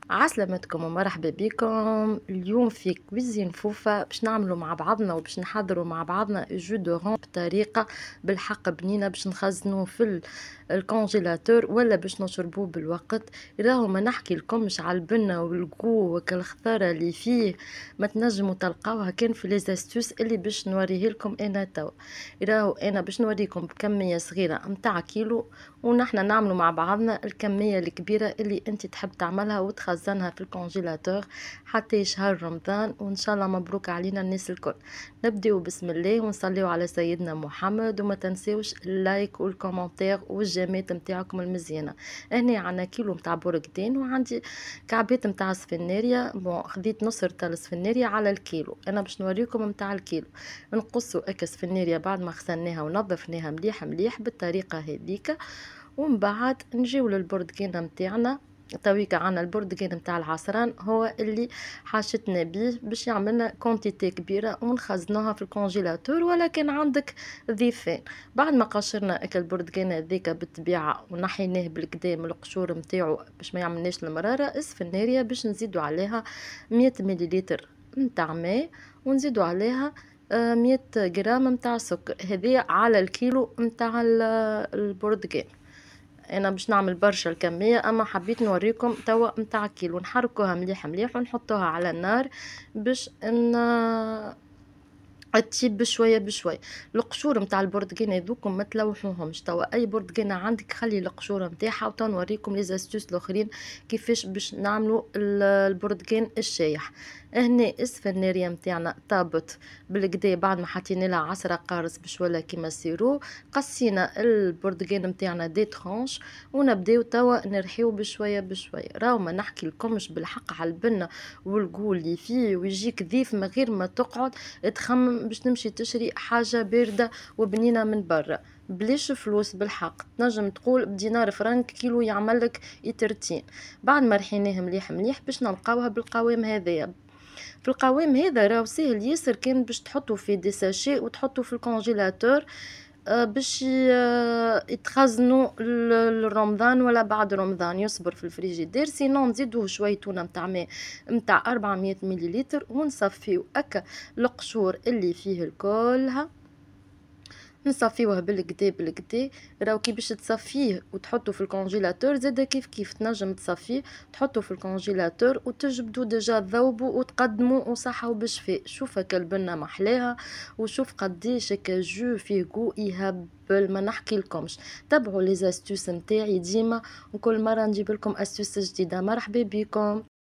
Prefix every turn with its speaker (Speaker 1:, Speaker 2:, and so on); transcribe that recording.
Speaker 1: عسلامتكم ومرحبا بكم. اليوم في كويزين فوفا باش نعملوا مع بعضنا وباش نحضروا مع بعضنا جو دو رون بطريقة بالحق بنينة باش نخزنوه في الكونجيلاتور ولا باش نشربوه بالوقت. راهو ما نحكي لكمش على البنة والقو وكالخضارة اللي فيه، ما تنجموا تلقاوها كان في ليزاستوس اللي باش نوريه لكم انا توا. راهو انا باش نوريكم بكمية صغيرة متاع كيلو، ونحنا نعملوا مع بعضنا الكمية الكبيرة اللي انت تحب تعملها وتخزنها في الكونجيلاتور حتى شهر رمضان، وان شاء الله مبروك علينا الناس الكل. نبداو بسم الله ونصليو على سيدنا محمد، وما تنسيوش اللايك والكومنتير والجيمات متاعكم المزيانة. هنا عنا كيلو متاع بورقدين وعندي كعبات متاع سفناريا. خذيت نص رتل سفناريا على الكيلو، انا باش نوريكم متاع الكيلو. نقصوا اكس سفناريا بعد ما غسلناها ونظفناها مليح مليح بالطريقة هذيك، ومن بعد نجيو للبرتقانة متاعنا. تويكا عنا البرتقان متاع العصران هو اللي حاشتنا بيه باش يعملنا كونتيتي كبيرة ونخزنوها في الكونجيلاتور، ولكن عندك ضيفين. بعد ما قشرنا اكل البرتقانة هذيك بالطبيعة ونحيناه بالكدا من القشور متاعو باش ما يعملناش المرارة، السفنارية باش نزيدو عليها 100 مليلتر متاع ماء، ونزيدو عليها 100 جرام متاع سكر. هذه على الكيلو متاع البرتقال. انا باش نعمل برشا الكميه، اما حبيت نوريكم توا متاع كيلو. نحركوها مليح مليح ونحطوها على النار باش تطيب بشويه بشويه. القشور متاع البرتقان هذوكم ما تلوحوهمش، توا اي برتقانه عندك خلي القشور نتاعها، وتوا نوريكم لي زاستوس الاخرين كيفاش باش نعملوا البرتقان الشايح. هنا السفنارية متاعنا طابت بالكدا بعد ما حطينا لها 10 قارص باش ولا كيما السيرو. قصينا البرتقان متاعنا دي ترونش ونبداو توا نرحيو بشويه بشويه. راهو ما نحكي لكمش بالحق على البنه والقول اللي فيه، ويجيك ضيف من غير ما تقعد تخمم باش تمشي تشري حاجه بارده وبنينه من برا بليش فلوس. بالحق تنجم تقول بدينار فرنك كيلو يعملك يترتين. بعد ما رحيناه مليح مليح باش نلقاوها بالقوام هذايا. في القوام هذا راهو ساهل ياسر، كان باش تحطوا في دي ساشي وتحطوا في الكونجيلاتور باش يتخزنوا لرمضان ولا بعد رمضان، يصبر في الفريجيدير. سينو نزيدوه شويه تونه متاع ماء متاع 400 مليلتر ونصفيو اكا القشور اللي فيه الكلها، نصفيوه بالكدا بالكدا. راهو كي باش تصفيه وتحطه في الكونجيلاتور زادا كيف كيف تنجم تصفيه تحطه في الكونجيلاتور وتجبدو ديجا تذوبوا وتقدموا وصحة وبشفاء. شوف هكا البنه محلاها، وشوف قديش هكا جو فيه جو يهبل ما نحكي لكمش. تبعوا لي زاستوس نتاعي ديما، وكل مره نجيب لكم استوس جديده. مرحبا بكم.